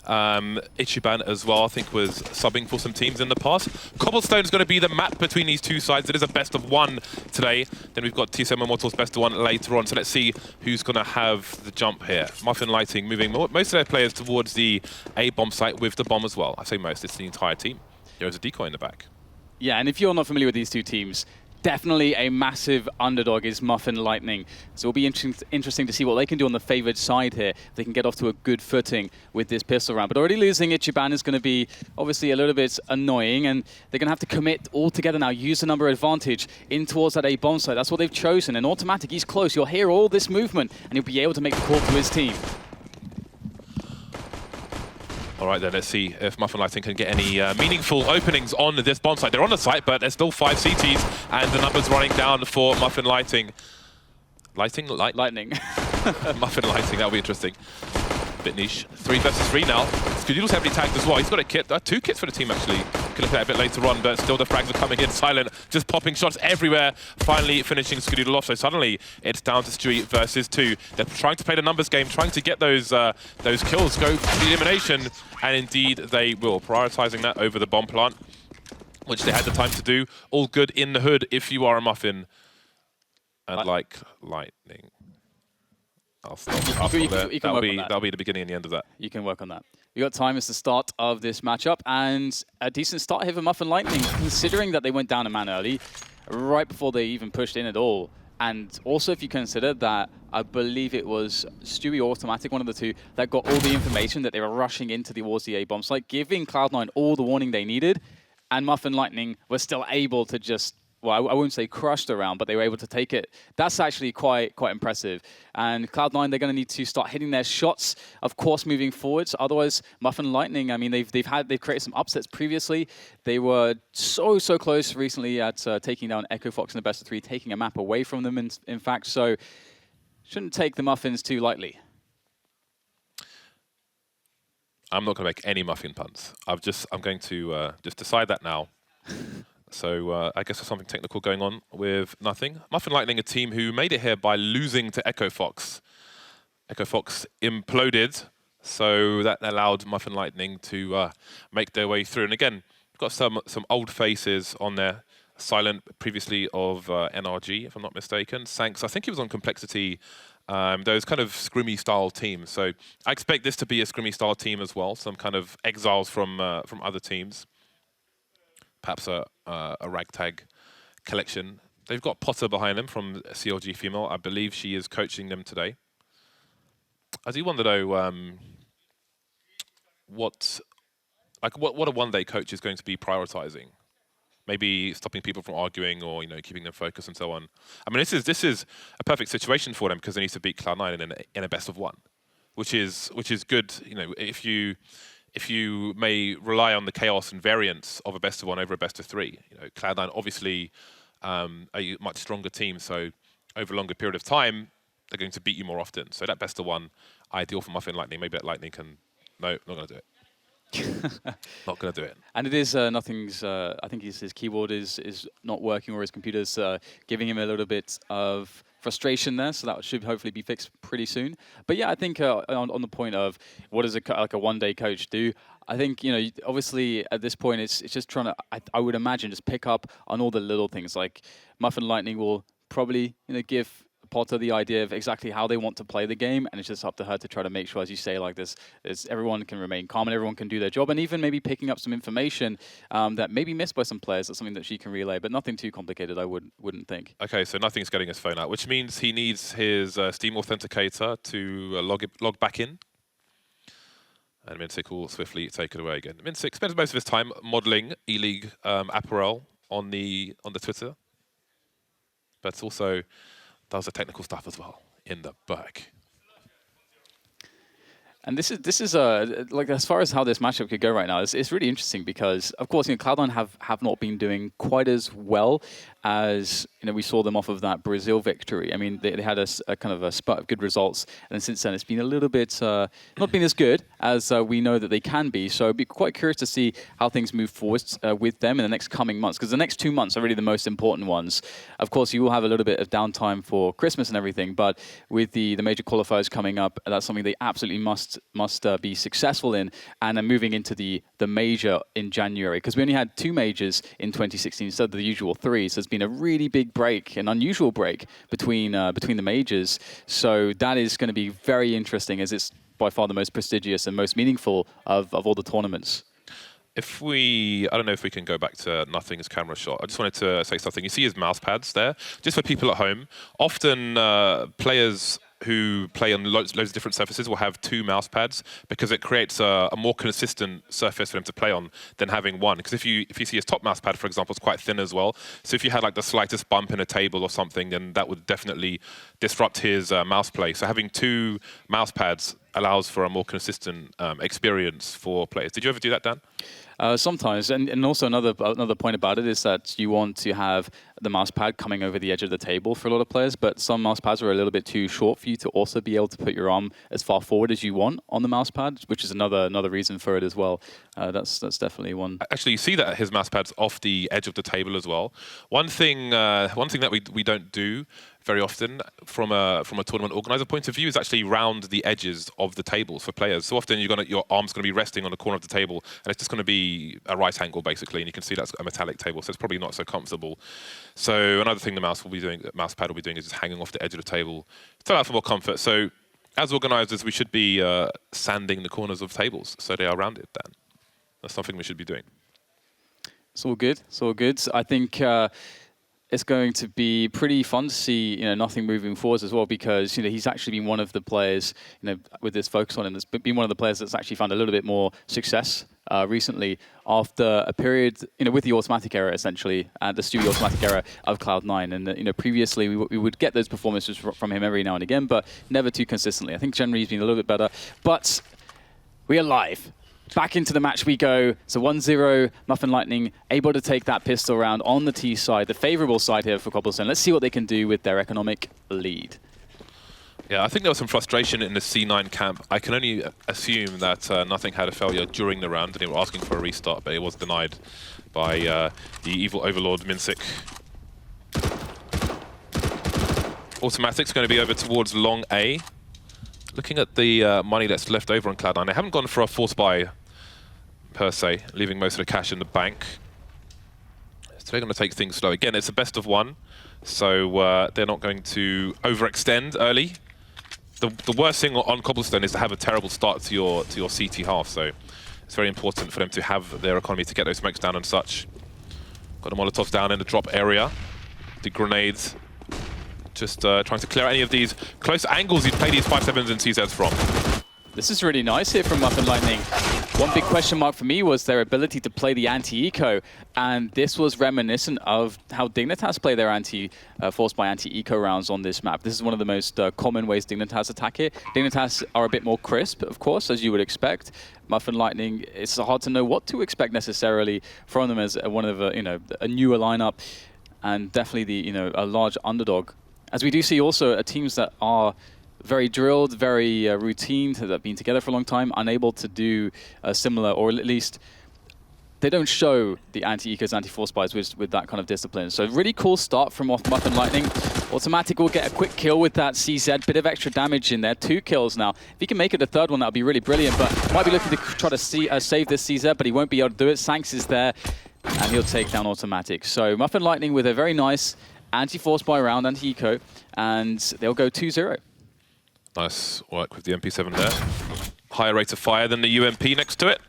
Ichiban as well, I think, was subbing for some teams in the past. Cobblestone's going to be the map between these two sides. It is a best of one today. Then we've got TSM Immortals best of one later on. So let's see who's going to have the jump here. Muffin Lighting moving most of their players towards the A bomb site with the bomb as well. I say most, it's the entire team. There's a decoy in the back. Yeah, and if you're not familiar with these two teams, definitely a massive underdog is Muffin Lightning. So it'll be interesting to see what they can do on the favored side here. If they can get off to a good footing with this pistol round. But already losing Ichiban is going to be obviously a little bit annoying, and they're going to have to commit all together now, use the number advantage in towards that A bomb site. That's what they've chosen. And automatic, he's close. You'll hear all this movement, and he'll be able to make the call to his team. All right, then let's see if Muffin Lighting can get any meaningful openings on this bomb site. They're on the site, but there's still 5 CTs, and the numbers running down for Muffin Lighting. Lightning. Muffin Lighting, that'll be interesting. Bit niche. 3 versus 3 now. Skadoodle's heavily tagged as well. He's got a kit. 2 kits for the team, actually. Can look at that a bit later on, but still the frags are coming in silent, just popping shots everywhere, finally finishing Skadoodle off. So suddenly it's down to Stewie versus 2. They're trying to play the numbers game, trying to get those kills, go for the elimination, and indeed they will. Prioritizing that over the bomb plant, which they had the time to do. All good in the hood if you are a Muffin. And like lightning. I'll stop there. That'll be the beginning and the end of that. You can work on that. You got time. It's the start of this matchup, and a decent start here for Muffin Lightning, considering that they went down a man early, right before they even pushed in at all. And also, if you consider that, I believe it was Stewie or Automatic, one of the two, that got all the information that they were rushing into towards the A bomb site, giving Cloud9 all the warning they needed, and Muffin Lightning was still able to just, well, I won't say crushed around, but they were able to take it. That's actually quite impressive. And Cloud9, they're going to need to start hitting their shots, of course, moving forwards. Otherwise, Muffin Lightning, I mean, they've created some upsets previously. They were so close recently at taking down Echo Fox in the best of 3, taking a map away from them, in fact. So shouldn't take the Muffins too lightly. I'm not going to make any Muffin puns. I'm going to just decide that now. So I guess there's something technical going on with nothing. Muffin Lightning, a team who made it here by losing to Echo Fox. Echo Fox imploded, so that allowed Muffin Lightning to make their way through. And again, we've got some old faces on there. Silent, previously of NRG, if I'm not mistaken. Sanks, I think he was on Complexity. Those kind of scrimmy style teams. So I expect this to be a scrimmy style team as well. Some kind of exiles from other teams. Perhaps a ragtag collection. They've got Potter behind them from CLG Female. I believe she is coaching them today. I do wonder though, what a one-day coach is going to be prioritizing. Maybe stopping people from arguing, or keeping them focused and so on. I mean, this is a perfect situation for them because they need to beat Cloud9 in a best of 1, which is good. If you may rely on the chaos and variance of a best of 1 over a best of 3. Cloud9 obviously a much stronger team, so over a longer period of time, they're going to beat you more often. So that best of 1, ideal for Muffin Lightning. Maybe that Lightning can... No, not going to do it. Not going to do it. And it is nothing's... I think his keyboard is not working, or his computer's giving him a little bit of frustration there, so that should hopefully be fixed pretty soon. But yeah, I think on the point of what does a one-day coach do, I think obviously at this point it's just trying to, I would imagine, just pick up on all the little things. Like Muffin Lightning will probably give Potter the idea of exactly how they want to play the game, and it's just up to her to try to make sure, as you say, like this, everyone can remain calm and everyone can do their job, and even maybe picking up some information that may be missed by some players. That's something that she can relay, but nothing too complicated, I wouldn't think. Okay, so nothing's getting his phone out, which means he needs his Steam Authenticator to log back in. And Minsik will swiftly take it away again. Minsik spends most of his time modeling ELeague apparel on the Twitter, but also does the technical stuff as well in the back. And this is like, as far as how this matchup could go right now, it's really interesting because, of course, Cloud9 have not been doing quite as well as we saw them off of that Brazil victory. I mean, they had a kind of a spurt of good results, and then since then it's been a little bit not been as good as we know that they can be. So I'd be quite curious to see how things move forward with them in the next coming months, because the next 2 months are really the most important ones. Of course, you will have a little bit of downtime for Christmas and everything, but with the major qualifiers coming up, that's something they absolutely must be successful in, and then moving into the major in January, because we only had 2 majors in 2016 instead of the usual 3. So it's been a really big break, an unusual break between the majors. So that is going to be very interesting, as it's by far the most prestigious and most meaningful of all the tournaments. I don't know if we can go back to Nothing's camera shot. I just wanted to say something. You see his mouse pads there? Just for people at home, often players who play on loads of different surfaces will have 2 mouse pads, because it creates a more consistent surface for him to play on than having 1. Because if you see his top mouse pad, for example, it's quite thin as well. So if you had like the slightest bump in a table or something, then that would definitely disrupt his mouse play. So having 2 mouse pads allows for a more consistent experience for players. Did you ever do that, Dan? Sometimes, and also another point about it is that you want to have the mouse pad coming over the edge of the table for a lot of players, but some mouse pads are a little bit too short for you to also be able to put your arm as far forward as you want on the mouse pad, which is another reason for it as well. That's definitely one. Actually, you see that his mouse pad's off the edge of the table as well. One thing that we don't do very often from a tournament organizer point of view is actually round the edges of the tables for players. So often your arm's going to be resting on the corner of the table, and it's just going to be a right angle basically, and you can see that's a metallic table, so it's probably not so comfortable. So another thing the mouse pad will be doing is just hanging off the edge of the table to allow for more comfort. So as organizers, we should be sanding the corners of tables so they are rounded. Dan, that's something we should be doing. It's all good. It's all good. I think it's going to be pretty fun to see, Nothing moving forwards as well, because he's actually been one of the players, with this focus on him, that's been one of the players that's actually found a little bit more success recently after a period, with the automatic era essentially, the studio automatic era of Cloud9. And previously we would get those performances from him every now and again, but never too consistently. I think generally he's been a little bit better, but we are live. Back into the match we go. So 1-0, Muffin Lightning able to take that pistol round on the T side, the favorable side here for Cobblestone. Let's see what they can do with their economic lead. Yeah, I think there was some frustration in the C9 camp. I can only assume that Nothing had a failure during the round, and they were asking for a restart, but it was denied by the evil overlord Minsik. Automatic's going to be over towards long A. Looking at the money that's left over on Cloud9, they haven't gone for a force buy per se, leaving most of the cash in the bank. So they're going to take things slow. Again, it's a best of 1, so they're not going to overextend early. The worst thing on Cobblestone is to have a terrible start to your CT half, so it's very important for them to have their economy to get those smokes down and such. Got the Molotovs down in the drop area. The grenades. Just trying to clear any of these close angles you'd play these 5-7s and CZs from. This is really nice here from Muffin Lightning. One big question mark for me was their ability to play the anti-eco, and this was reminiscent of how Dignitas play their forced by anti-eco rounds on this map. This is one of the most common ways Dignitas attack it. Dignitas are a bit more crisp, of course, as you would expect. Muffin Lightning, it's hard to know what to expect necessarily from them as one of a newer lineup, and definitely a large underdog. As we do see also teams that are very drilled, very routine, that have been together for a long time, unable to do similar, or at least they don't show the anti-ecos, anti-force buys with that kind of discipline. So really cool start from Muffin Lightning. Automatic will get a quick kill with that CZ, bit of extra damage in there, 2 kills now. If he can make it a 3rd one, that would be really brilliant, but might be looking to try to save this CZ, but he won't be able to do it. Sanks is there, and he'll take down Automatic. So Muffin Lightning with a very nice anti-force buy round, anti-eco, and they'll go 2-0. Nice work with the MP7 there. Higher rate of fire than the UMP next to it.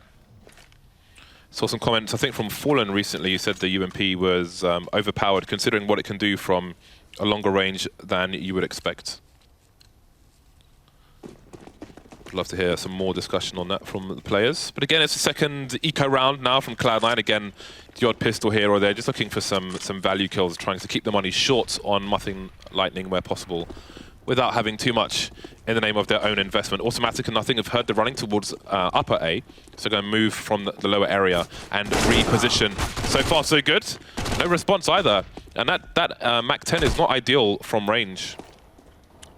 Saw some comments, I think, from Fallen recently. You said the UMP was overpowered, considering what it can do from a longer range than you would expect. I'd love to hear some more discussion on that from the players. But again, it's the second eco round now from Cloud9. Again, the odd pistol here or there, just looking for some value kills, trying to keep the money short on Muffin Lightning where possible, without having too much in the name of their own investment. Automatic and Nothing have heard the running towards upper A, so going to move from the lower area and reposition. So far, so good. No no response either. And that Mac-10 is not ideal from range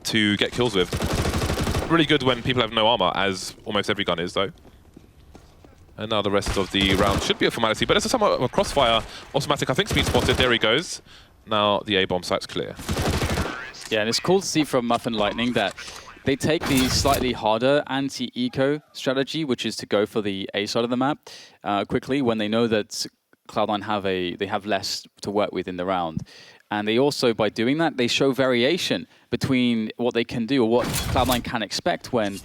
to get kills with. Really good when people have no armor, as almost every gun is, though. And now the rest of the round should be a formality, but it's a somewhat of a crossfire. Automatic, I think, speed spotted. There he goes. Now the A-bomb site's clear. Yeah, and it's cool to see from Muffin Lightning that they take the slightly harder anti-eco strategy, which is to go for the A side of the map quickly when they know that Cloud9 have less to work with in the round. And they also, by doing that, they show variation between what they can do or what Cloud9 can expect when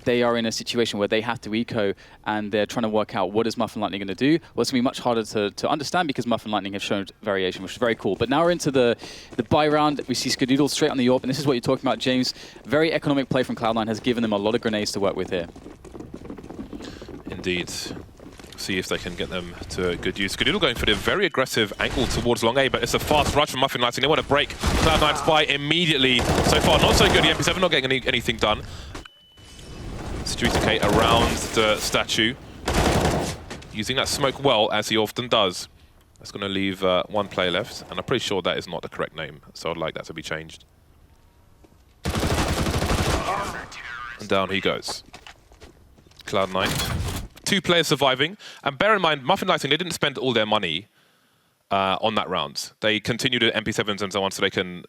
they are in a situation where they have to eco and they're trying to work out what is Muffin Lightning going to do. Well, it's going to be much harder to understand because Muffin Lightning have shown variation, which is very cool. But now we're into the buy round. We see Skadoodle straight on the AWP, and this is what you're talking about, James. Very economic play from Cloud9 has given them a lot of grenades to work with here. Indeed. See if they can get them to good use. Skadoodle going for the very aggressive angle towards long A, but it's a fast rush from Muffin Lightning. They want to break Cloud9's buy immediately. So far, not so good. The MP7 not getting anything done. Streeticate around the statue, using that smoke well, as he often does. That's going to leave one player left, and I'm pretty sure that is not the correct name, so I'd like that to be changed. And down he goes. Cloud9. 2 players surviving, and bear in mind, Muffin Lightning, they didn't spend all their money on that round. They continued at MP7s and so on, so they can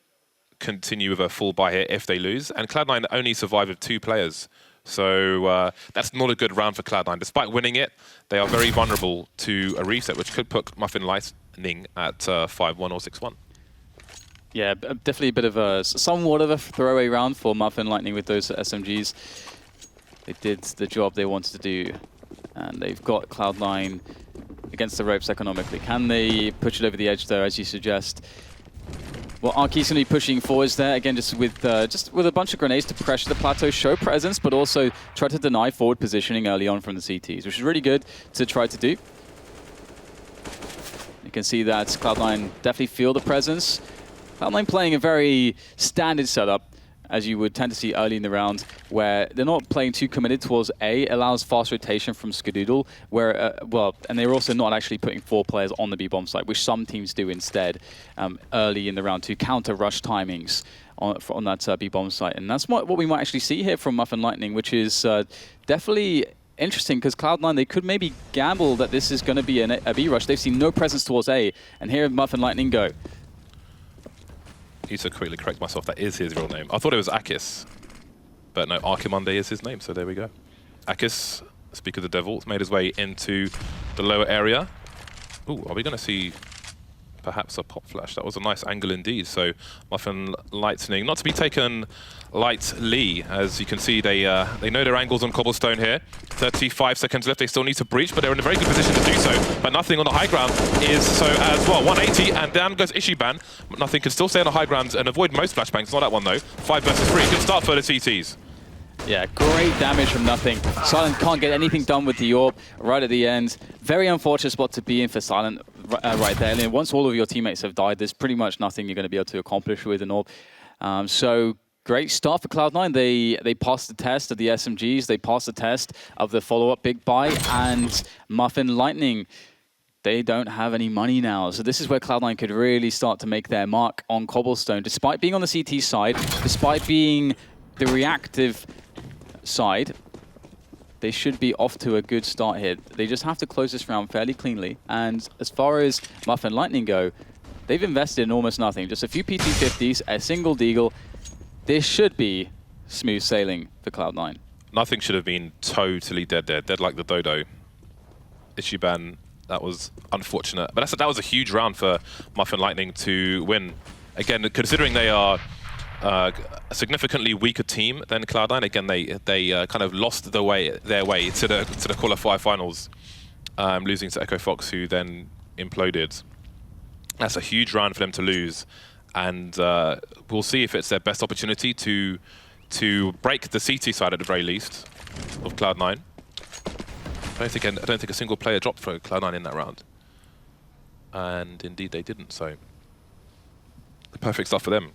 continue with a full buy here if they lose, and Cloud9 only survived with 2 players. So that's not a good round for Cloud9. Despite winning it, they are very vulnerable to a reset, which could put Muffin Lightning at 5-1 or 6-1. Yeah, definitely a bit of a, somewhat of a throwaway round for Muffin Lightning with those SMGs. They did the job they wanted to do, and they've got Cloud9 against the ropes economically. Can they push it over the edge, though, as you suggest? Well, Arky's going to be pushing forwards there, again, just with a bunch of grenades to pressure the plateau, show presence, but also try to deny forward positioning early on from the CTs, which is really good to try to do. You can see that Cloud9 definitely feel the presence. Cloud9 playing a very standard setup, as you would tend to see early in the round, where they're not playing too committed towards A, allows fast rotation from Skadoodle, where, and they're also not actually putting 4 players on the B-bomb site, which some teams do instead early in the round to counter rush timings on that B-bomb site. And that's what we might actually see here from Muffin Lightning, which is definitely interesting, because Cloud9, they could maybe gamble that this is going to be a B rush. They've seen no presence towards A, and here Muffin Lightning go. I need to quickly correct myself, that is his real name. I thought it was Akis, but no, Archimonde is his name, so there we go. Akis, Speak of the Devil, has made his way into the lower area. Ooh, are we going to see perhaps a pop flash? That was a nice angle indeed. So Muffin Lightning, not to be taken lightly, as you can see, they know their angles on cobblestone here. 35 seconds left, they still need to breach, but they're in a very good position to do so. But nothing on the high ground is so as well. 180, and down goes Ishiban. But nothing can still stay on the high ground and avoid most flashbangs. It's not that one though. 5 versus 3, good start for the CTs. Yeah, great damage from nothing. Silent can't get anything done with the AWP right at the end. Very unfortunate spot to be in for Silent right there. And once all of your teammates have died, there's pretty much nothing you're going to be able to accomplish with an AWP. So great start for Cloud9. They passed the test of the SMGs. They passed the test of the follow-up big buy. And Muffin Lightning, they don't have any money now. So this is where Cloud9 could really start to make their mark on cobblestone. Despite being on the CT side, despite being the reactive side, they should be off to a good start here. They just have to close this round fairly cleanly. And as far as Muffin Lightning go, they've invested in almost nothing. Just a few PT50s, a single deagle. This should be smooth sailing for Cloud9. Nothing should have been totally dead like the dodo. Ishiban, that was unfortunate. But that was a huge round for Muffin Lightning to win. Again, considering they are a significantly weaker team than Cloud9. Again, they kind of lost their way to the qualifier finals, losing to Echo Fox, who then imploded. That's a huge round for them to lose, and we'll see if it's their best opportunity to break the CT side at the very least of Cloud9. I don't think a single player dropped for Cloud9 in that round, and indeed they didn't. So the perfect stuff for them.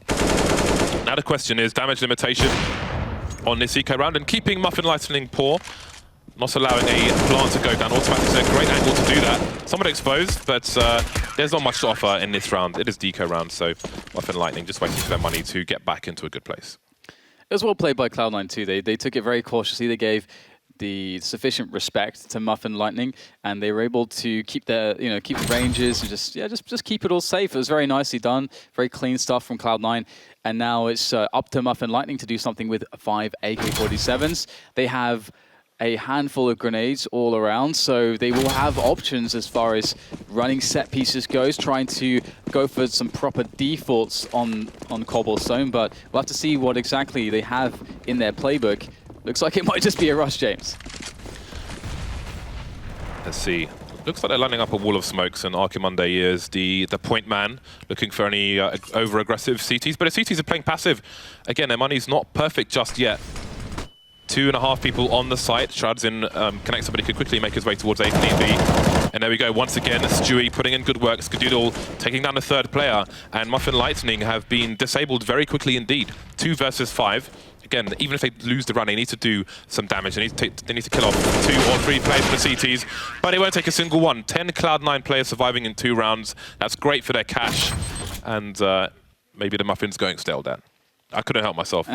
Now the question is damage limitation on this eco round and keeping Muffin Lightning poor. Not allowing a plant to go down automatically. It's a great angle to do that. Somewhat exposed, but there's not much to offer in this round. It is Deco round, so Muffin Lightning just waiting for their money to get back into a good place. It was well played by Cloud9 too. They took it very cautiously. They gave the sufficient respect to Muffin Lightning, and they were able to keep their, keep the ranges and just keep it all safe. It was very nicely done, very clean stuff from Cloud9. And now it's up to Muffin Lightning to do something with 5 AK-47s. They have a handful of grenades all around, so they will have options as far as running set pieces goes, trying to go for some proper defaults on Cobblestone, but we'll have to see what exactly they have in their playbook. Looks like it might just be a rush, James. Let's see. Looks like they're lining up a wall of smokes, and Archimonde is the point man, looking for any over-aggressive CTs, but the CTs are playing passive. Again, their money's not perfect just yet. 2.5 people on the site. Shroud's in connector, but he could quickly make his way towards A and B. And there we go, once again, Stewie putting in good work. Skadoodle taking down the third player, and Muffin Lightning have been disabled very quickly indeed. 2 versus 5. Again, even if they lose the run, they need to do some damage. They need to kill off 2 or 3 players for the CTs, but they won't take a single one. 10 Cloud9 players surviving in 2 rounds. That's great for their cash, and maybe the Muffin's going stale, Dan. I couldn't help myself.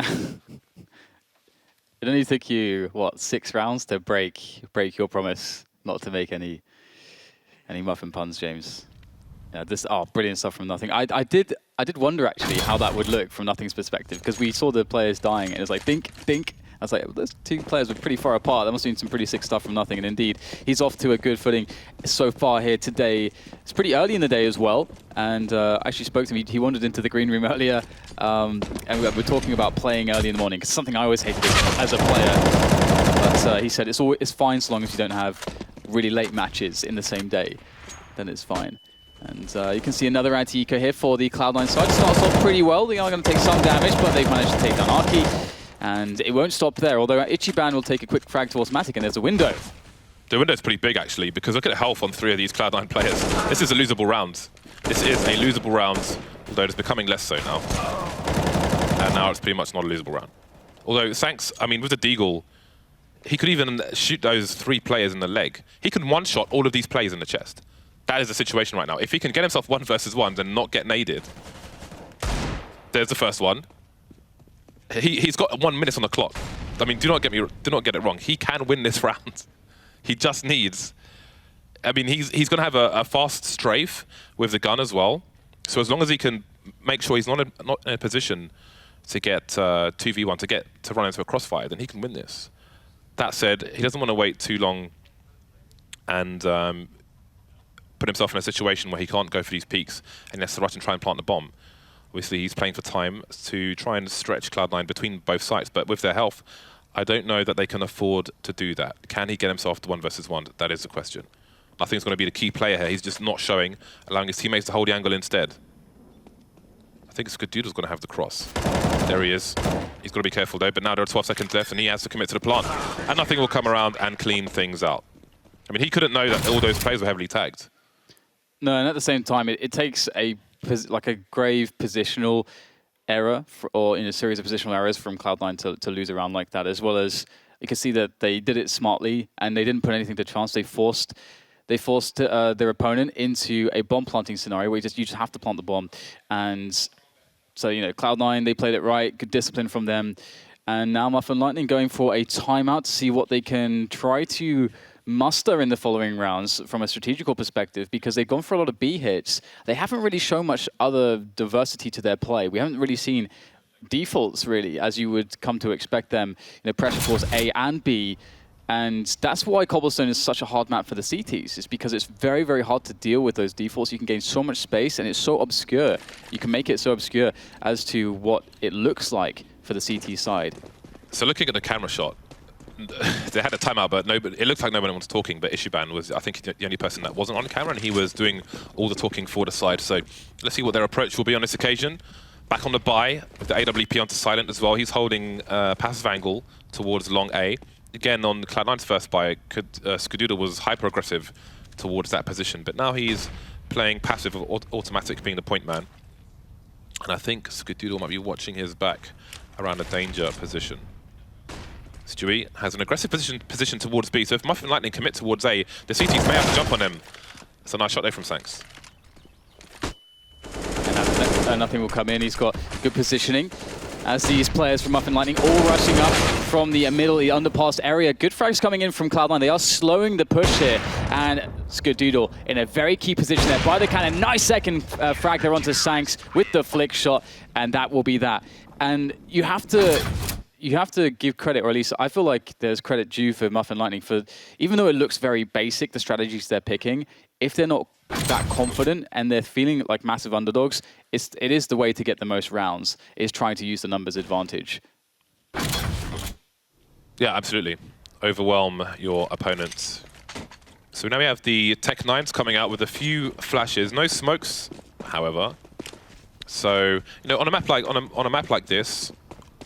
It only took you, what, 6 rounds to break your promise not to make any Muffin puns, James. Yeah, brilliant stuff from Nothing. I did wonder actually how that would look from Nothing's perspective, because we saw the players dying and it was like think. I was like, well, those 2 players were pretty far apart. That must have been some pretty sick stuff from Nothing, and indeed, he's off to a good footing so far here today. It's pretty early in the day as well, and I actually spoke to him. He wandered into the green room earlier, and we're talking about playing early in the morning, because something I always hated as a player. But he said it's fine so long as you don't have really late matches in the same day, then it's fine. And you can see another anti-eco here for the Cloud9 side. Starts off pretty well. They are going to take some damage, but they've managed to take down Arky. And it won't stop there, although Ichiban will take a quick frag to automatic, and there's a window. The window's pretty big, actually, because look at the health on 3 of these Cloud9 players. This is a losable round. This is a losable round, although it's becoming less so now. And now it's pretty much not a losable round. Although, thanks, I mean, with the Deagle, he could even shoot those 3 players in the leg. He can one-shot all of these players in the chest. That is the situation right now. If he can get himself 1 versus 1 and not get naded, there's the first one. He's got 1 minute on the clock. I mean, do not get it wrong. He can win this round. He just needs. I mean, he's going to have a fast strafe with the gun as well. So as long as he can make sure he's not in a position to get 2v1 to run into a crossfire, then he can win this. That said, he doesn't want to wait too long and put himself in a situation where he can't go for these peaks and he has to rush and try and plant the bomb. Obviously, he's playing for time to try and stretch Cloud9 between both sides, but with their health, I don't know that they can afford to do that. Can he get himself to 1 versus 1? That is the question. Nothing's going to be the key player here. He's just not showing, allowing his teammates to hold the angle instead. I think Skadoodle's going to have the cross. There he is. He's got to be careful though, but now there are 12 seconds left and he has to commit to the plant. And Nothing will come around and clean things out. I mean, he couldn't know that all those players were heavily tagged. No, and at the same time, it takes a grave positional error, or in a series of positional errors from Cloud9 to lose a round like that, as well as you can see that they did it smartly and they didn't put anything to chance. They forced their opponent into a bomb planting scenario where you just have to plant the bomb. And so, Cloud9, they played it right, good discipline from them. And now Muffin Lightning going for a timeout to see what they can try to muster in the following rounds from a strategical perspective, because they've gone for a lot of B hits. They haven't really shown much other diversity to their play. We haven't really seen defaults, really, as you would come to expect them, pressure towards A and B. And that's why Cobblestone is such a hard map for the CTs. It's because it's very, very hard to deal with those defaults. You can gain so much space, and it's so obscure. You can make it so obscure as to what it looks like for the CT side. So looking at the camera shot, they had a timeout, but it looked like no one was talking, but Ichiban was, I think, the only person that wasn't on camera, and he was doing all the talking for the side. So let's see what their approach will be on this occasion. Back on the buy, with the AWP onto silent as well. He's holding passive angle towards long A. Again, on Cloud9's first buy, Skadoodle was hyper-aggressive towards that position, but now he's playing passive with automatic being the point man. And I think Skadoodle might be watching his back around a danger position. Stewie has an aggressive position towards B, so if Muffin Lightning commit towards A, the CTs may have to jump on him. It's a nice shot there from Sanks. And nothing will come in. He's got good positioning. As these players from Muffin Lightning all rushing up from the middle, the underpass area. Good frags coming in from Cloud9. They are slowing the push here. And Skadoodle in a very key position there by the cannon. Nice second frag there onto Sanks with the flick shot. And that will be that. And you have to give credit, or at least I feel like there's credit due for Muffin Lightning for, even though it looks very basic, the strategies they're picking, if they're not that confident and they're feeling like massive underdogs, it is the way to get the most rounds, is trying to use the numbers advantage. Yeah, absolutely. Overwhelm your opponents. So now we have the Tech9s coming out with a few flashes. No smokes, however. So, you know, on a map like this,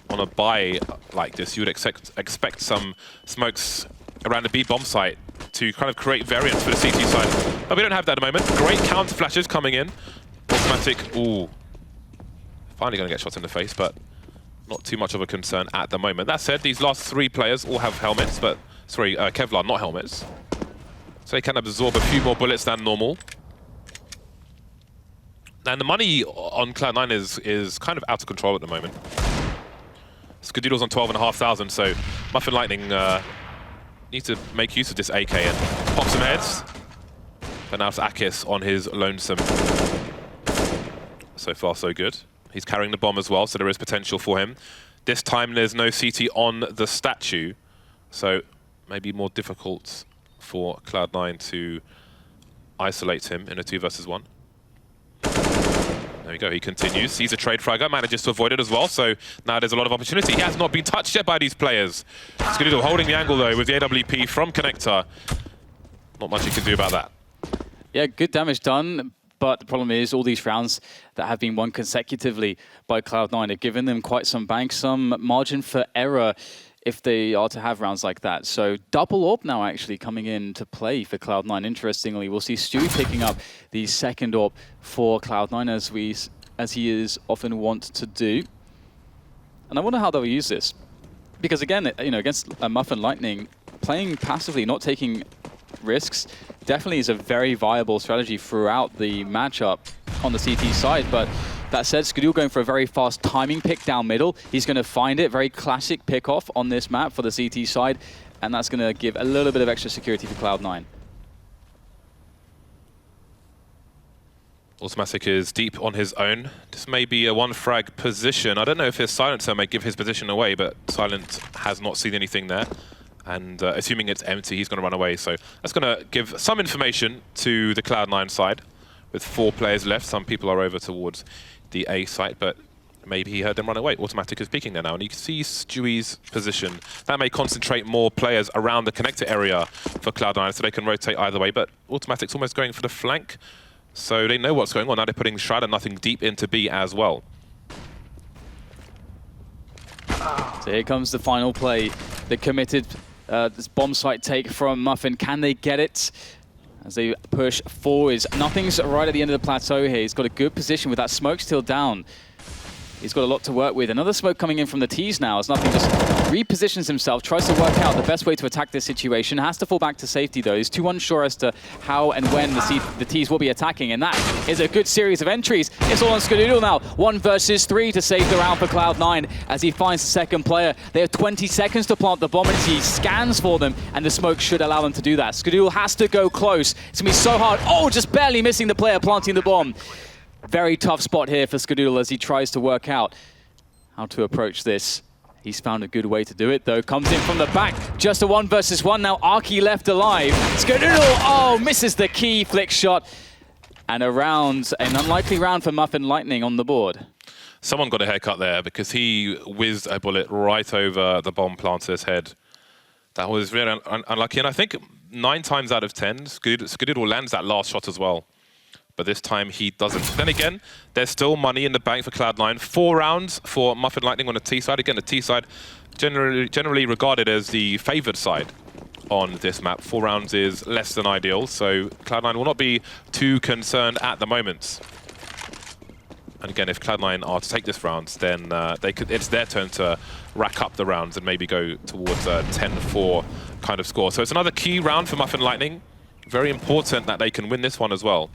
on a buy like this, you would expect some smokes around the B bomb site to kind of create variance for the CT side. But we don't have that at the moment. Great counter flashes coming in. Automatic, ooh. Finally going to get shots in the face, but not too much of a concern at the moment. That said, these last 3 players all have helmets, but, sorry, Kevlar, not helmets. So they can absorb a few more bullets than normal. And the money on Cloud9 is kind of out of control at the moment. Skadoodle's on 12,500, so Muffin Lightning need to make use of this AK and pop some heads. But now it's Akis on his lonesome. So far, so good. He's carrying the bomb as well, so there is potential for him. This time, there's no CT on the statue, so maybe more difficult for Cloud9 to isolate him in a 2 versus 1. There we go, he continues. He's a trade fragger, manages to avoid it as well, so now there's a lot of opportunity. He has not been touched yet by these players. Skadoodle holding the angle though with the AWP from Connector. Not much he can do about that. Yeah, good damage done, but the problem is all these rounds that have been won consecutively by Cloud9 have given them quite some bank, some margin for error if they are to have rounds like that. So double AWP now actually coming in to play for Cloud9. Interestingly, we'll see Stewie picking up the second AWP for Cloud9 as he is often wont to do. And I wonder how they'll use this. Because again, you know, against Muffin Lightning, playing passively, not taking risks, definitely is a very viable strategy throughout the matchup on the CT side. But that said, Skadoodle going for a very fast timing pick down middle. He's going to find it. Very classic pick off on this map for the CT side. And that's going to give a little bit of extra security for Cloud9. Automatic is deep on his own. This may be a 1 frag position. I don't know if his silencer may give his position away, but Silent has not seen anything there. And assuming it's empty, he's going to run away. So that's going to give some information to the Cloud9 side. With 4 players left, some people are over towards the A site, but maybe he heard them run away. Automatic is peeking there now, and you can see Stewie's position. That may concentrate more players around the connector area for Cloud9, so they can rotate either way, but Automatic's almost going for the flank, so they know what's going on. Now they're putting Shroud and Nothing deep into B as well. So here comes the final play. The committed this bomb site take from Muffin. Can they get it? As they push forwards. Nothing's right at the end of the plateau here. He's got a good position with that smoke still down. He's got a lot to work with. Another smoke coming in from the T's now as Nothing just repositions himself, tries to work out the best way to attack this situation. Has to fall back to safety though. He's too unsure as to how and when the T's will be attacking, and that is a good series of entries. It's all on Skadoodle now. 1 versus 3 to save the round for Cloud9 as he finds the second player. They have 20 seconds to plant the bomb and he scans for them, and the smoke should allow them to do that. Skadoodle has to go close. It's gonna be so hard. Oh, just barely missing the player planting the bomb. Very tough spot here for Skadoodle as he tries to work out how to approach this. He's found a good way to do it, though. Comes in from the back. Just a 1 versus 1 now. Arky left alive. Skadoodle, oh, misses the key flick shot. And an unlikely round for Muffin Lightning on the board. Someone got a haircut there because he whizzed a bullet right over the bomb planter's head. That was really unlucky. And I think 9 times out of 10, Skadoodle lands that last shot as well. But this time he doesn't. Then again, there's still money in the bank for Cloud9. 4 rounds for Muffin Lightning on the T side. Again, the T side generally regarded as the favored side on this map. 4 rounds is less than ideal, so Cloud9 will not be too concerned at the moment. And again, if Cloud9 are to take this round, then it's their turn to rack up the rounds and maybe go towards a 10-4 kind of score. So it's another key round for Muffin Lightning. Very important that they can win this one as well.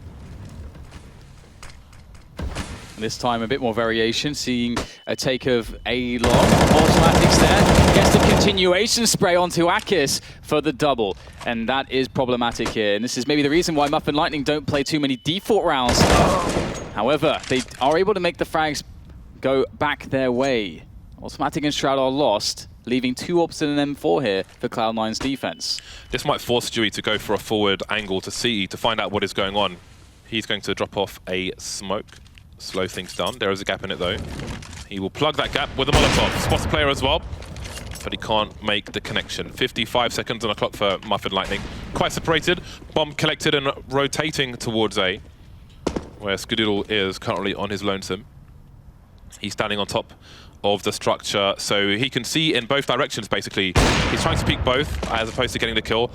This time a bit more variation, seeing a take of ELeague. Automatics there, gets the continuation spray onto Akis for the double. And that is problematic here. And this is maybe the reason why Muffin Lightning don't play too many default rounds. However, they are able to make the frags go back their way. Automatic and Shroud are lost, leaving 2 ops in an M4 here for Cloud9's defense. This might force Stewie to go for a forward angle to CE to find out what is going on. He's going to drop off a smoke. Slow things down. There is a gap in it though. He will plug that gap with a Molotov. Spots the player as well, but he can't make the connection. 55 seconds on the clock for Muffin Lightning. Quite separated. Bomb collected and rotating towards A, where Skadoodle is currently on his lonesome. He's standing on top of the structure, so he can see in both directions basically. He's trying to peek both as opposed to getting the kill.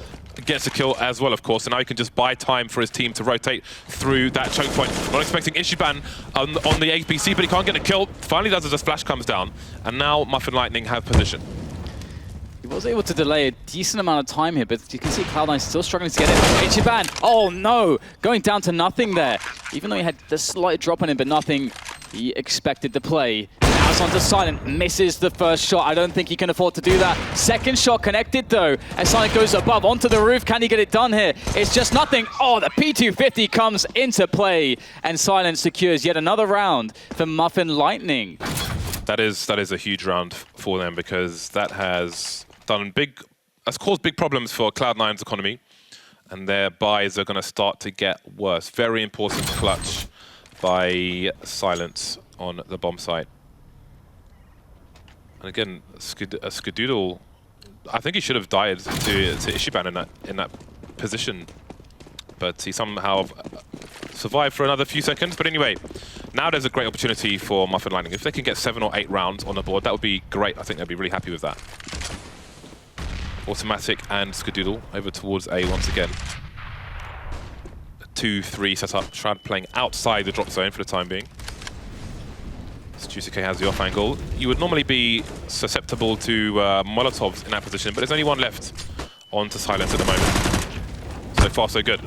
Gets a kill as well, of course, and now he can just buy time for his team to rotate through that choke point. Not expecting Ishiban on the APC, but he can't get a kill. Finally does as the splash comes down, and now Muffin Lightning have position. He was able to delay a decent amount of time here, but you can see Cloud9 still struggling to get it. Ichiban, oh no, going down to nothing there. Even though he had the slight drop on him, but nothing he expected to play. Now it's onto Silent, misses the first shot. I don't think he can afford to do that. Second shot connected though, as Silent goes above onto the roof. Can he get it done here? It's just nothing. Oh, the P250 comes into play, and Silent secures yet another round for Muffin Lightning. That is a huge round for them, because that has caused big problems for Cloud9's economy, and their buys are going to start to get worse. Very important clutch by Silence on the bomb site. And again, Skadoodle, I think he should have died to Ishiban in that position, but he somehow survived for another few seconds. But anyway, now there's a great opportunity for Muffin Lightning. If they can get 7 or 8 rounds on the board, that would be great. I think they'd be really happy with that. Automatic and Skadoodle over towards A once again. 2-3 setup. Shroud playing outside the drop zone for the time being. Juicy has the off angle. You would normally be susceptible to Molotovs in that position, but there's only one left onto Silence at the moment. So far, so good.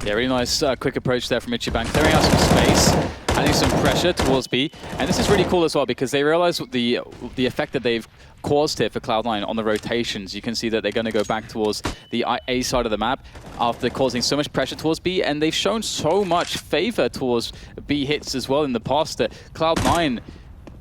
Yeah, really nice quick approach there from Ichiban, clearing out some space, adding some pressure towards B. And this is really cool as well, because they realize the effect that they've caused here for Cloud9 on the rotations. You can see that they're going to go back towards the A side of the map after causing so much pressure towards B, and they've shown so much favor towards B hits as well in the past that Cloud9,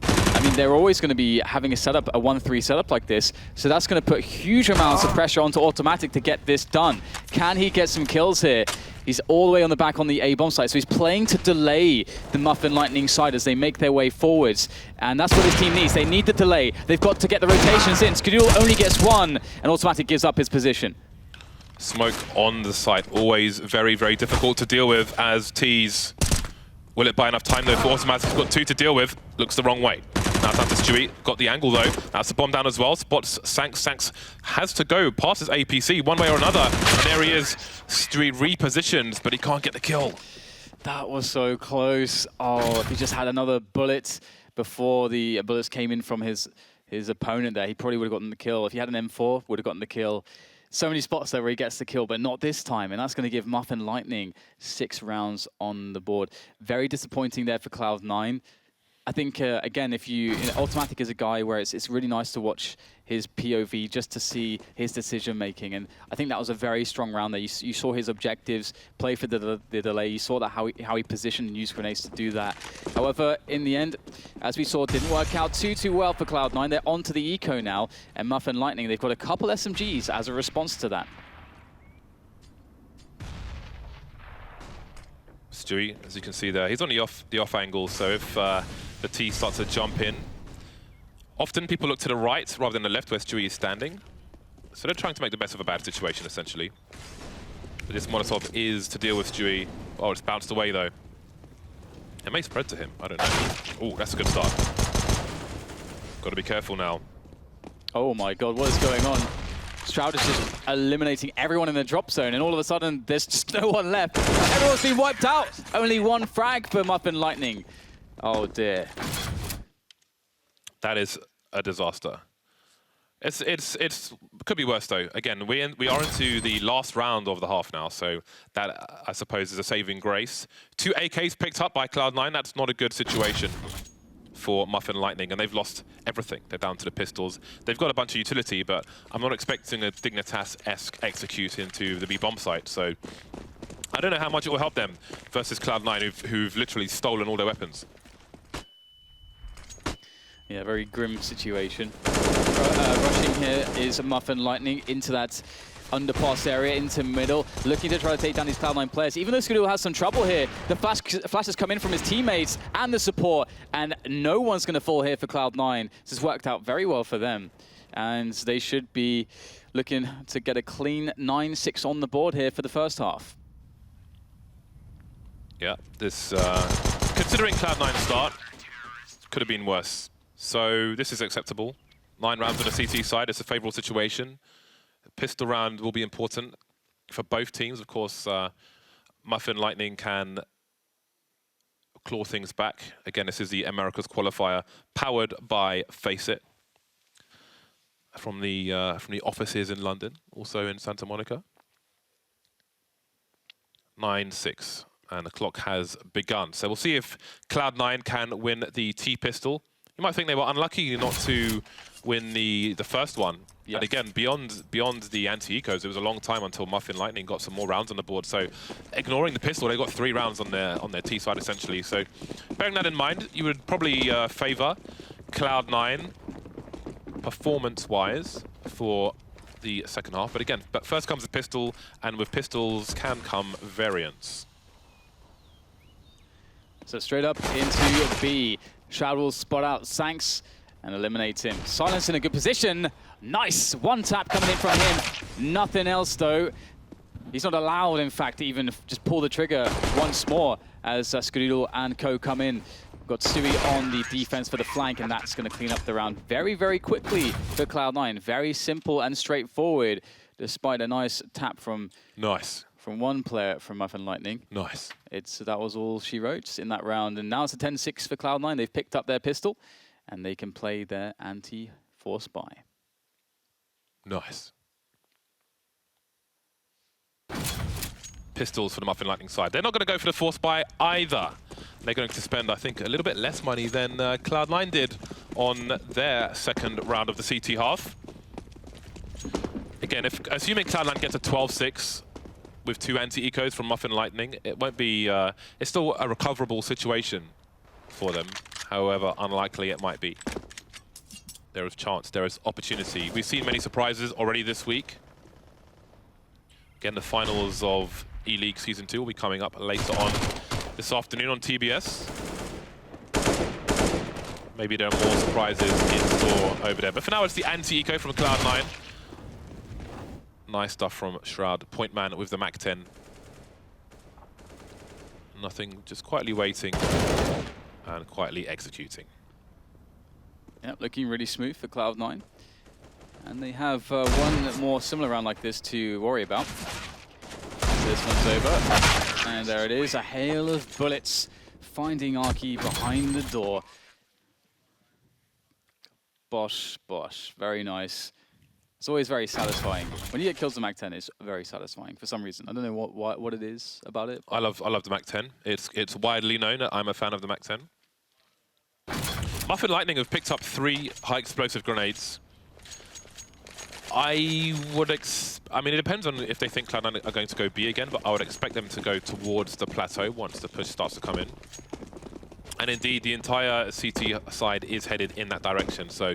I mean, they're always going to be having a 1-3 setup like this, so that's going to put huge amounts of pressure onto Automatic to get this done. Can he get some kills here? He's all the way on the back on the A bomb side, so he's playing to delay the Muffin Lightning side as they make their way forwards. And that's what his team needs. They need the delay. They've got to get the rotations in. Skadoodle only gets 1, and Automatic gives up his position. Smoke on the site, always very, very difficult to deal with as T's. Will it buy enough time though for Automatic? He's got 2 to deal with. Looks the wrong way. Now it's down to Stewie. Got the angle though. That's the bomb down as well. Spots Sanks. Sanks has to go past his APC one way or another. And there he is. Stewie repositioned, but he can't get the kill. That was so close. Oh, if he just had another bullet before the bullets came in from his opponent there, he probably would have gotten the kill. If he had an M4, would have gotten the kill. So many spots there where he gets the kill, but not this time. And that's going to give Muffin Lightning 6 rounds on the board. Very disappointing there for Cloud9. I think, again, Automatic is a guy where it's really nice to watch his POV just to see his decision-making. And I think that was a very strong round there. You saw his objectives, play for the delay. You saw that how he positioned and used grenades to do that. However, in the end, as we saw, it didn't work out too well for Cloud9. They're onto the eco now. And Muffin Lightning, they've got a couple SMGs as a response to that. Stewie, as you can see there, he's on the off angle, so if the T starts to jump in, often people look to the right rather than the left where Stewie is standing. So they're trying to make the best of a bad situation, essentially. But this Molotov is to deal with Stewie. Oh, it's bounced away, though. It may spread to him. I don't know. Oh, that's a good start. Got to be careful now. Oh my god, what is going on? Shroud is just eliminating everyone in the drop zone, and all of a sudden, there's just no one left. Everyone's been wiped out. Only 1 frag for Muffin Lightning. Oh dear. That is a disaster. It's could be worse though. Again, we are into the last round of the half now, so that I suppose is a saving grace. 2 AKs picked up by Cloud9. That's not a good situation for Muffin Lightning, and they've lost everything. They're down to the pistols. They've got a bunch of utility, but I'm not expecting a Dignitas-esque execute into the B bomb site. So I don't know how much it will help them versus Cloud9, who've literally stolen all their weapons. Yeah, very grim situation. Rushing here is Muffin Lightning into that underpass area, into middle, looking to try to take down these Cloud9 players. Even though Skadoo has some trouble here, the flash has come in from his teammates and the support, and no one's going to fall here for Cloud9. This has worked out very well for them, and they should be looking to get a clean 9-6 on the board here for the first half. Yeah, this, considering Cloud9's start, could have been worse. So this is acceptable. 9 rounds on the CT side, it's a favorable situation. Pistol round will be important for both teams. Of course, Muffin Lightning can claw things back. Again, this is the Americas qualifier, powered by Face It, from the offices in London, also in Santa Monica. 9-6, and the clock has begun. So we'll see if Cloud9 can win the T-pistol. You might think they were unlucky not to win the first one. Yes. And again, beyond the anti-ecos, it was a long time until Muffin Lightning got some more rounds on the board. So ignoring the pistol, they got 3 rounds on their T side essentially. So bearing that in mind, you would probably favor Cloud9 performance-wise for the second half. But again, first comes the pistol, and with pistols can come variants. So straight up into B. Shroud will spot out Sanks and eliminate him. Silence in a good position. Nice. One tap coming in from him. Nothing else, though. He's not allowed, in fact, to even just pull the trigger once more as Skadoodle and co come in. Got Sui on the defense for the flank, and that's going to clean up the round very, very quickly for Cloud9. Very simple and straightforward, despite a nice tap from... Nice. From one player from Muffin Lightning. Nice. That was all she wrote in that round. And now it's a 10-6 for Cloud9. They've picked up their pistol, and they can play their anti-force buy. Nice. Pistols for the Muffin Lightning side. They're not going to go for the force buy either. They're going to spend, I think, a little bit less money than Cloud9 did on their second round of the CT half. Again, assuming Cloud9 gets a 12-6, with 2 anti-ecos from Muffin Lightning, it won't be, it's still a recoverable situation for them, however unlikely it might be. There is chance, there is opportunity. We've seen many surprises already this week. Again, the finals of ELeague Season 2 will be coming up later on this afternoon on TBS. Maybe there are more surprises in store over there, but for now it's the anti-eco from Cloud9. Nice stuff from Shroud. Point man with the MAC-10. Nothing, just quietly waiting and quietly executing. Yep, looking really smooth for Cloud9. And they have one more similar round like this to worry about. This one's over. And there it is, a hail of bullets finding Arky behind the door. Bosh, bosh, very nice. It's always very satisfying. When you get kills with the MAC-10, it's very satisfying for some reason. I don't know what it is about it. I love the MAC-10. It's widely known that I'm a fan of the MAC-10. Muffin Lightning have picked up 3 high explosive grenades. I mean, it depends on if they think Cloud9 are going to go B again, but I would expect them to go towards the plateau once the push starts to come in. And indeed, the entire CT side is headed in that direction. So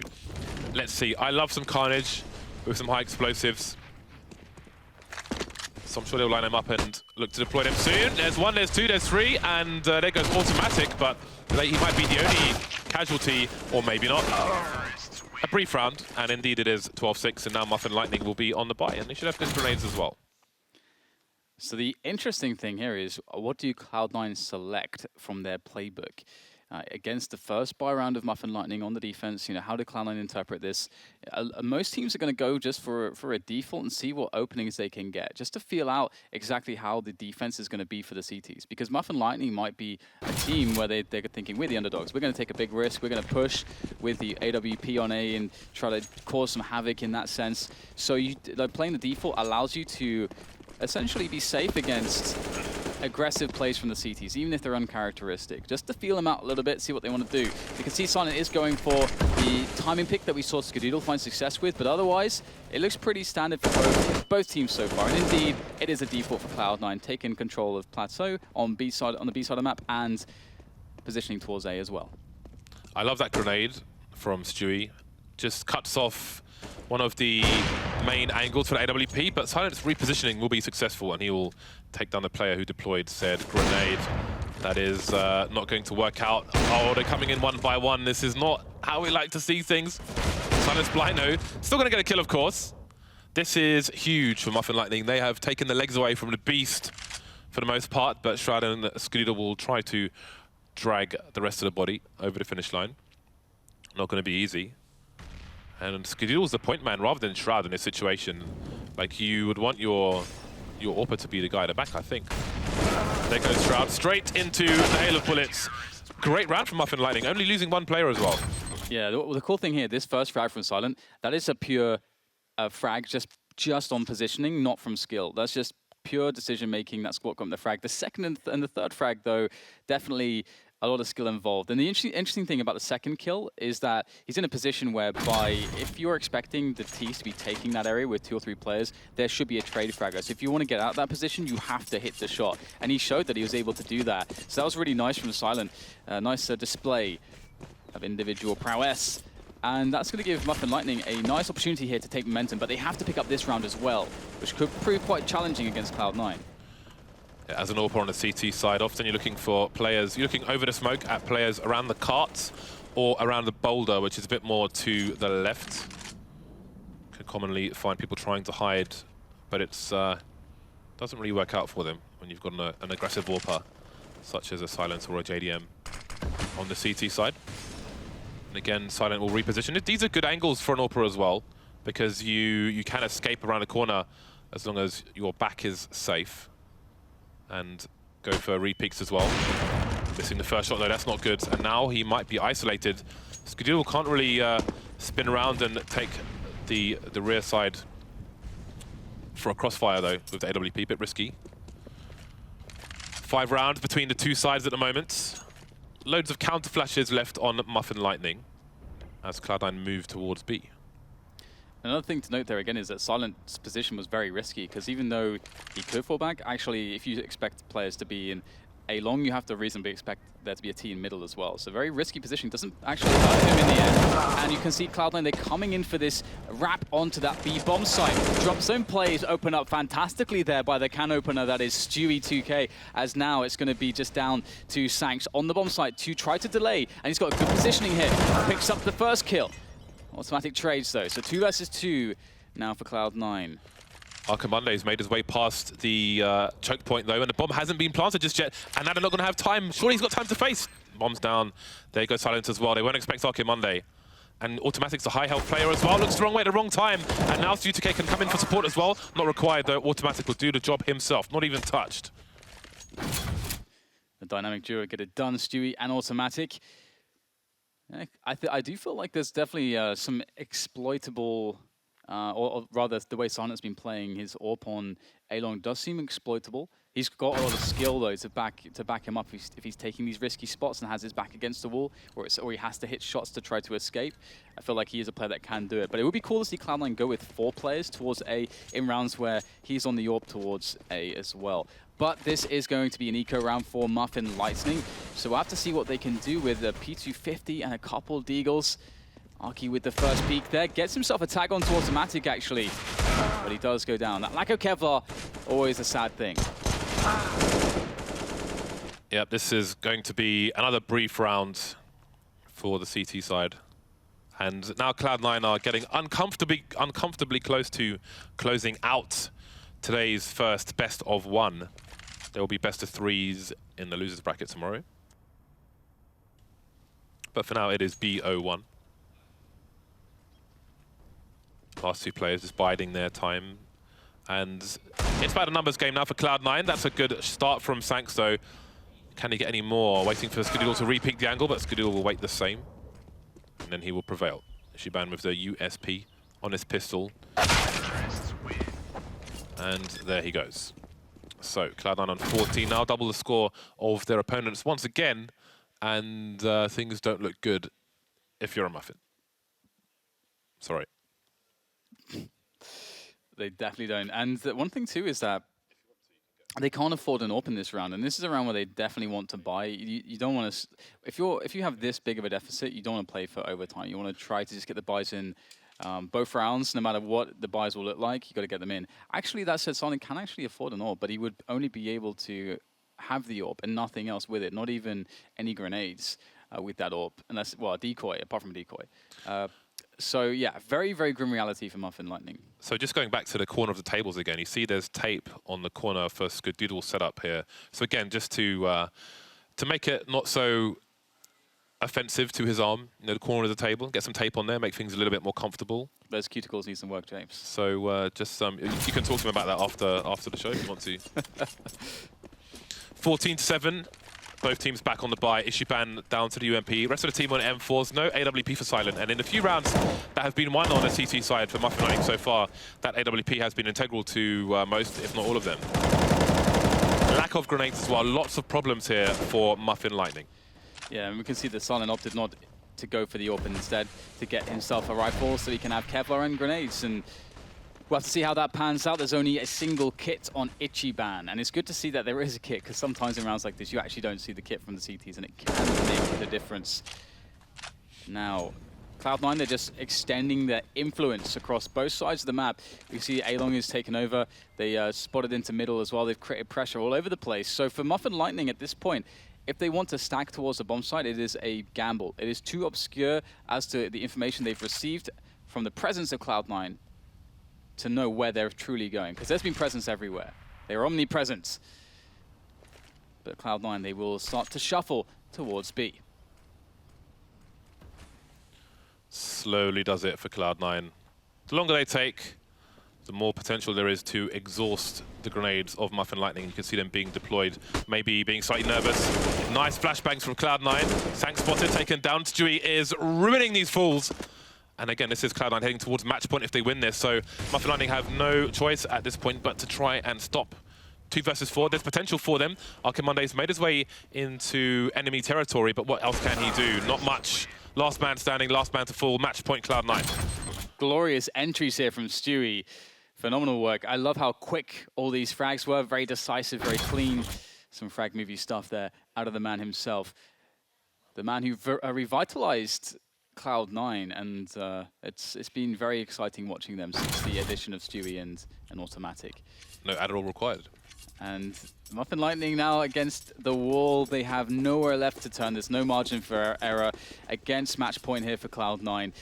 let's see. I love some carnage with some high explosives. So I'm sure they'll line them up and look to deploy them soon. There's 1, there's 2, there's 3, and there goes automatic, but he might be the only casualty, or maybe not. A brief round, and indeed it is 12-6, and now Muffin Lightning will be on the buy, and they should have good grenades as well. So the interesting thing here is, what do Cloud9 select from their playbook? against the first buy round of Muffin Lightning on the defense. You know, how do Cloud9 interpret this? Most teams are going to go just for a default and see what openings they can get, just to feel out exactly how the defense is going to be for the CTs. Because Muffin Lightning might be a team where they're thinking, we're the underdogs. We're going to take a big risk. We're going to push with the AWP on A and try to cause some havoc in that sense. So playing the default allows you to essentially be safe against aggressive plays from the CTs, even if they're uncharacteristic, just to feel them out a little bit, see what they want to do. You can see Silent is going for the timing pick that we saw Skadoodle find success with, but otherwise, it looks pretty standard for both teams so far. And indeed, it is a default for Cloud9, taking control of Plateau on the B side of the map and positioning towards A as well. I love that grenade from Stewie. Just cuts off one of the main angles for the AWP, but Silent's repositioning will be successful, and he will take down the player who deployed said grenade. That is not going to work out. Oh, they're coming in one by one. This is not how we like to see things. Silent's blind, no. Still going to get a kill, of course. This is huge for Muffin Lightning. They have taken the legs away from the beast for the most part, but Shroud and Skadoodle will try to drag the rest of the body over the finish line. Not going to be easy. And Skadoodle's the point man rather than Shroud in this situation. Like, you would want your AWPer to be the guy at the back, I think. There goes Shroud, straight into the hail of bullets. Great round from Muffin Lightning, only losing one player as well. Yeah, the cool thing here, this first frag from Silent, that is a pure frag just on positioning, not from skill. That's just pure decision-making, that's what got him the frag. The second and the third frag, though, definitely a lot of skill involved. And the interesting thing about the second kill is that he's in a position whereby if you're expecting the T's to be taking that area with 2 or 3 players, there should be a trade fragger. So if you want to get out of that position, you have to hit the shot. And he showed that he was able to do that. So that was really nice from Silent. Nice display of individual prowess. And that's going to give Muffin Lightning a nice opportunity here to take momentum, but they have to pick up this round as well, which could prove quite challenging against Cloud9. As an AWPer on the CT side, often you're looking for players, you're looking over the smoke at players around the carts or around the boulder, which is a bit more to the left. Can commonly find people trying to hide, but it's doesn't really work out for them when you've got an aggressive AWPer, such as a Silence or a JDM on the CT side. And again, Silent will reposition. These are good angles for an AWPer as well, because you can escape around the corner as long as your back is safe. And go for re-peeks as well. Missing the first shot though, that's not good. And now he might be isolated. Skadoodle can't really spin around and take the rear side for a crossfire though with the AWP, bit risky. 5 rounds between the two sides at the moment. Loads of counter flashes left on Muffin Lightning as Cloud9 move towards B. Another thing to note there again is that Silent's position was very risky, because even though he could fall back, actually if you expect players to be in A long, you have to reasonably expect there to be a T in middle as well. So very risky position, doesn't actually hurt him in the end. And you can see Cloud9, they're coming in for this wrap onto that B bomb site. Drop zone plays open up fantastically there by the can opener, that is Stewie 2K, as now it's going to be just down to Sanks on the bomb site to try to delay. And he's got a good positioning here, picks up the first kill. Automatic trades though, so 2 versus 2 now for Cloud9. Archimonde's made his way past the choke point though, and the bomb hasn't been planted just yet, and now they're not going to have time. Surely he's got time to face. Bomb's down. There goes Silence as well. They won't expect Archimonde. And Automatic's a high health player as well. Looks the wrong way at the wrong time. And now Stewie2K can come in for support as well. Not required though. Automatic will do the job himself. Not even touched. The dynamic duo get it done, Stewie and Automatic. I do feel like there's definitely some exploitable, or rather the way Silent's been playing his AWP on A-Long does seem exploitable. He's got a lot of skill though to back him up if he's taking these risky spots and has his back against the wall, or he has to hit shots to try to escape. I feel like he is a player that can do it. But it would be cool to see Cloud9 go with 4 players towards A in rounds where he's on the AWP towards A as well. But this is going to be an eco round for Muffin Lightning, so we'll have to see what they can do with a P250 and a couple Deagles. Arky with the first peek there, gets himself a tag onto Automatic actually, but he does go down. That lack of Kevlar, always a sad thing. Yep, this is going to be another brief round for the CT side. And now Cloud9 are getting uncomfortably close to closing out today's first best of 1. There will be best of 3s in the losers bracket tomorrow. But for now, it is BO1. Last two players just biding their time. And it's about a numbers game now for Cloud9. That's a good start from Sanks, though. Can he get any more? Waiting for Skadoodle to re-peek the angle, but Skadoodle will wait the same. And then he will prevail. Shiban with the USP on his pistol. And there he goes. So, Cloud9 on 14 now, double the score of their opponents once again. And things don't look good if you're a Muffin. Sorry. They definitely don't. And one thing, too, is that they can't afford an AWP in this round. And this is a round where they definitely want to buy. You don't want to... If you have this big of a deficit, you don't want to play for overtime. You want to try to just get the buys in both rounds, no matter what the buys will look like. You got to get them in. Actually, that said, Sonic can actually afford an AWP, but he would only be able to have the AWP and nothing else with it, not even any grenades with that AWP, unless, well, a decoy, apart from a decoy. So, yeah, very, very grim reality for Muffin Lightning. So just going back to the corner of the tables again, you see there's tape on the corner for Skadoodle set up here. So again, just to make it not so offensive to his arm, you know, the corner of the table, get some tape on there, make things a little bit more comfortable. Those cuticles need some work, James. So just you can talk to him about that after the show if you want to. 14-7. Both teams back on the bye. Ishiban down to the UMP. Rest of the team on M4s. No AWP for Silent. And in the few rounds that have been won on the CT side for Muffin Lightning so far, that AWP has been integral to most, if not all of them. Lack of grenades as well. Lots of problems here for Muffin Lightning. Yeah, and we can see that Silent opted not to go for the AWP instead, to get himself a rifle so he can have Kevlar and grenades. And we'll have to see how that pans out. There's only a single kit on Ichiban, and it's good to see that there is a kit, because sometimes in rounds like this, you actually don't see the kit from the CTs, and it can make the difference. Now, Cloud9, they're just extending their influence across both sides of the map. We see A-Long is taken over. They spotted into middle as well. They've created pressure all over the place. So for Muffin Lightning at this point, if they want to stack towards the bomb site, it is a gamble. It is too obscure as to the information they've received from the presence of Cloud9 to know where they're truly going, because there's been presence everywhere. They're omnipresent. But Cloud9, they will start to shuffle towards B. Slowly does it for Cloud9. The longer they take, the more potential there is to exhaust the grenades of Muffin Lightning. You can see them being deployed, maybe being slightly nervous. Nice flashbangs from Cloud9. Sank spotted, taken down. Stewie is ruining these fools. And again, this is Cloud9 heading towards match point if they win this. So Muffin Lightning have no choice at this point but to try and stop. 2 versus 4. There's potential for them. Archimonde's made his way into enemy territory, but what else can he do? Not much. Last man standing, last man to fall. Match point Cloud9. Glorious entries here from Stewie. Phenomenal work. I love how quick all these frags were. Very decisive, very clean. Some frag movie stuff there out of the man himself. The man who revitalized Cloud9, and it's been very exciting watching them since the addition of Stewie and Automatic. No Adderall required. And Muffin Lightning now against the wall. They have nowhere left to turn. There's no margin for error against match point here for Cloud9.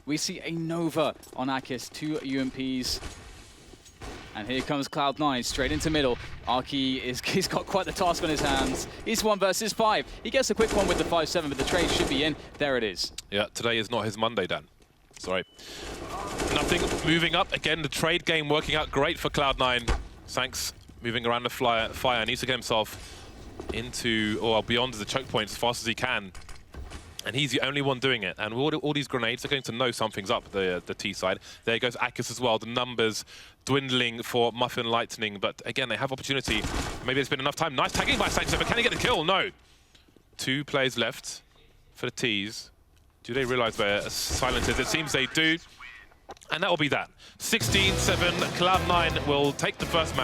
We see a Nova on Akis, 2 UMPs. And here comes Cloud9 straight into middle. Arky he's got quite the task on his hands. He's 1 versus 5. He gets a quick one with the 5-7, but the trade should be in. There it is. Yeah, today is not his Monday, Dan. Sorry. Nothing moving up. Again, the trade game working out great for Cloud9. Sanks moving around the fire. Needs to get himself into or beyond the choke point as fast as he can. And he's the only one doing it. And all these grenades are going to know something's up the T side. There goes Akis as well. The numbers dwindling for Muffin Lightning. But again, they have opportunity. Maybe there's been enough time. Nice tagging by Sanks, but can he get the kill? No. 2 players left for the T's. Do they realize where Silent is? It seems they do. And that will be that. 16-7. Cloud9 will take the first match.